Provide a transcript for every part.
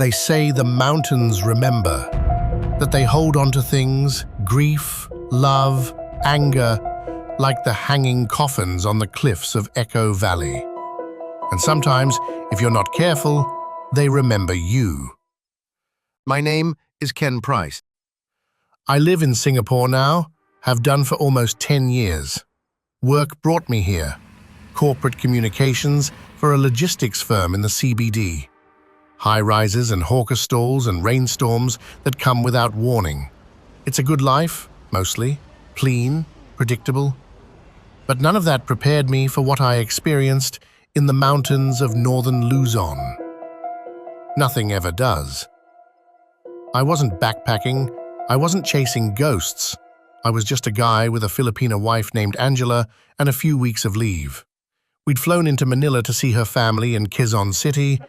They say the mountains remember, that they hold on to things, grief, love, anger, like the hanging coffins on the cliffs of Echo Valley. And sometimes, if you're not careful, they remember you. My name is Ken Price. I live in Singapore now, have done for almost 10 years. Work brought me here. Corporate communications for a logistics firm in the CBD. High-rises and hawker stalls and rainstorms that come without warning. It's a good life, mostly, clean, predictable. But none of that prepared me for what I experienced in the mountains of northern Luzon. Nothing ever does. I wasn't backpacking, I wasn't chasing ghosts. I was just a guy with a Filipina wife named Angela and a few weeks of leave. We'd flown into Manila to see her family in Quezon City.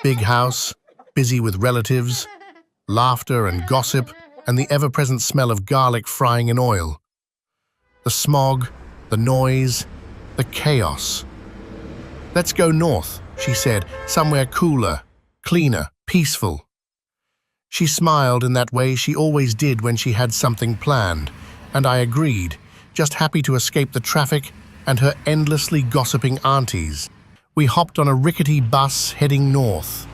Big house, busy with relatives, laughter and gossip, and the ever-present smell of garlic frying in oil. The smog, the noise, the chaos. "Let's go north," she said, "somewhere cooler, cleaner, peaceful." She smiled in that way she always did when she had something planned, and I agreed, just happy to escape the traffic and her endlessly gossiping aunties. We hopped on a rickety bus heading north.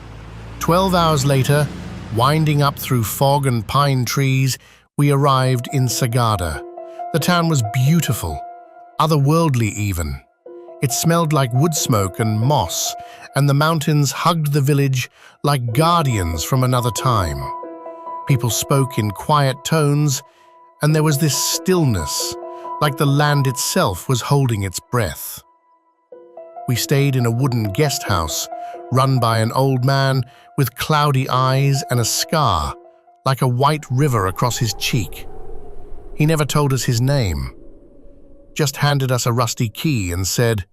12 hours later, winding up through fog and pine trees, we arrived in Sagada. The town was beautiful, otherworldly even. It smelled like wood smoke and moss, and the mountains hugged the village like guardians from another time. People spoke in quiet tones, and there was this stillness, like the land itself was holding its breath. We stayed in a wooden guest house, run by an old man with cloudy eyes and a scar, like a white river across his cheek. He never told us his name, just handed us a rusty key and said,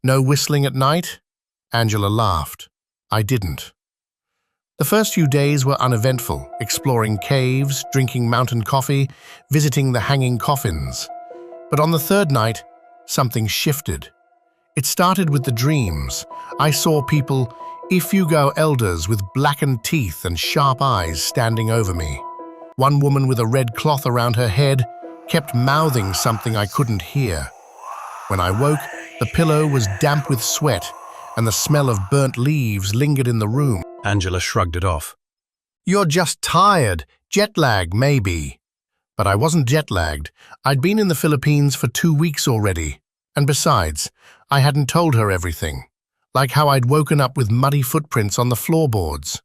"No whistling at night?" Angela laughed. I didn't. The first few days were uneventful, exploring caves, drinking mountain coffee, visiting the hanging coffins. But on the third night, something shifted. It started with the dreams. I saw people, Ifugo elders with blackened teeth and sharp eyes standing over me. One woman with a red cloth around her head kept mouthing something I couldn't hear. When I woke, the pillow was damp with sweat, and the smell of burnt leaves lingered in the room. Angela shrugged it off. "You're just tired, jet lag maybe." But I wasn't jet-lagged. I'd been in the Philippines for 2 weeks already. And besides, I hadn't told her everything. Like how I'd woken up with muddy footprints on the floorboards.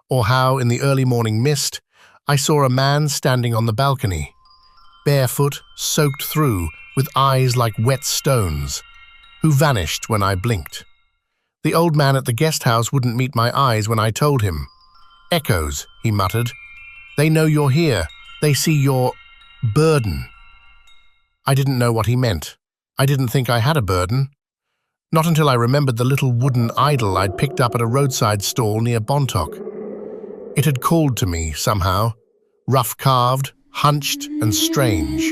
Or how, in the early morning mist, I saw a man standing on the balcony. Barefoot, soaked through, with eyes like wet stones. Who vanished when I blinked. The old man at the guest house wouldn't meet my eyes when I told him. "Echoes," he muttered. "They know you're here. They see your burden." I didn't know what he meant. I didn't think I had a burden. Not until I remembered the little wooden idol I'd picked up at a roadside stall near Bontoc. It had called to me, somehow, rough-carved, hunched, and strange.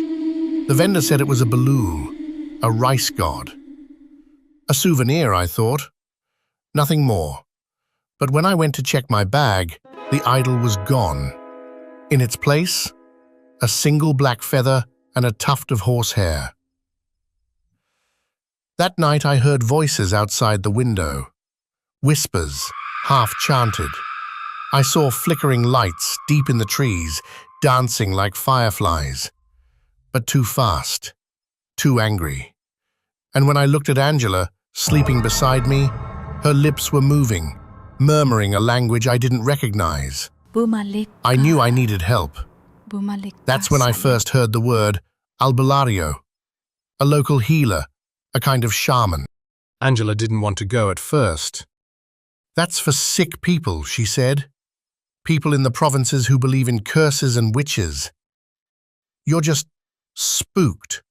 The vendor said it was a balul, a rice god. A souvenir, I thought. Nothing more. But when I went to check my bag, the idol was gone. In its place, a single black feather and a tuft of horsehair. That night I heard voices outside the window. Whispers, half-chanted. I saw flickering lights deep in the trees, dancing like fireflies. But too fast, too angry. And when I looked at Angela, sleeping beside me, her lips were moving, murmuring a language I didn't recognize. I knew I needed help. That's when I first heard the word Albularyo, a local healer, a kind of shaman. Angela didn't want to go at first. "That's for sick people," she said. "People in the provinces who believe in curses and witches. You're just spooked."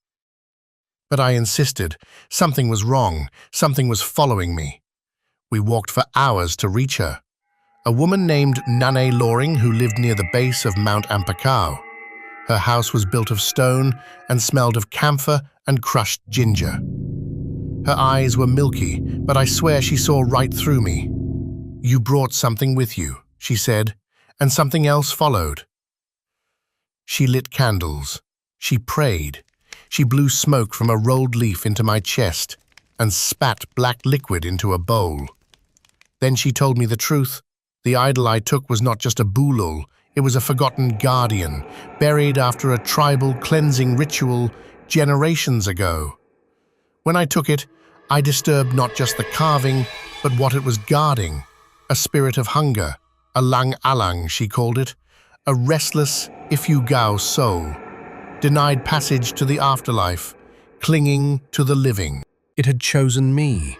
But I insisted. Something was wrong. Something was following me. We walked for hours to reach her. A woman named Nane Loring who lived near the base of Mount Ampacao. Her house was built of stone and smelled of camphor and crushed ginger. Her eyes were milky, but I swear she saw right through me. "You brought something with you," she said, and something else followed. She lit candles. She prayed. She blew smoke from a rolled leaf into my chest and spat black liquid into a bowl. Then she told me the truth. The idol I took was not just a bulul, it was a forgotten guardian, buried after a tribal cleansing ritual generations ago. When I took it, I disturbed not just the carving, but what it was guarding, a spirit of hunger, a lang-alang, she called it, a restless ifugao soul, denied passage to the afterlife, clinging to the living. It had chosen me.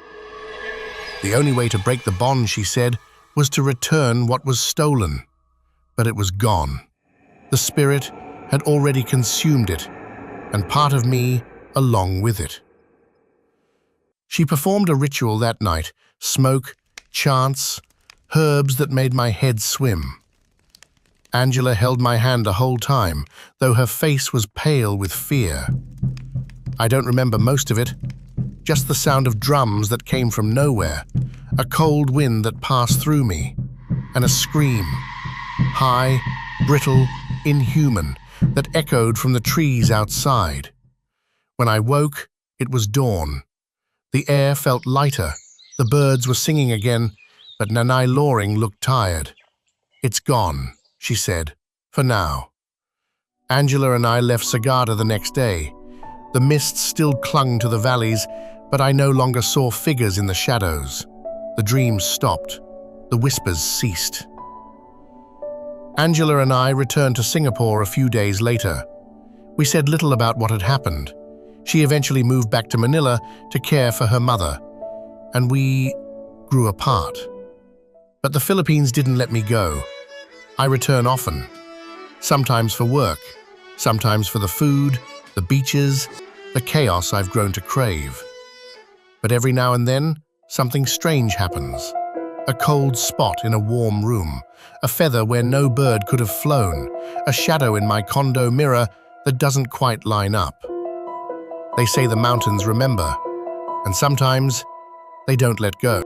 The only way to break the bond, she said, was to return what was stolen. But it was gone. The spirit had already consumed it, and part of me along with it. She performed a ritual that night, smoke, chants, herbs that made my head swim. Angela held my hand the whole time, though her face was pale with fear. I don't remember most of it, just the sound of drums that came from nowhere, a cold wind that passed through me, and a scream, high, brittle, inhuman, that echoed from the trees outside. When I woke, it was dawn. The air felt lighter, the birds were singing again, but Nanay Loring looked tired. "It's gone," she said, "for now." Angela and I left Sagada the next day. The mist still clung to the valleys, but I no longer saw figures in the shadows. The dreams stopped. The whispers ceased. Angela and I returned to Singapore a few days later. We said little about what had happened. She eventually moved back to Manila to care for her mother, and we grew apart. But the Philippines didn't let me go. I return often, sometimes for work, sometimes for the food, the beaches, the chaos I've grown to crave. But every now and then, something strange happens. A cold spot in a warm room, a feather where no bird could have flown, a shadow in my condo mirror that doesn't quite line up. They say the mountains remember, and sometimes they don't let go.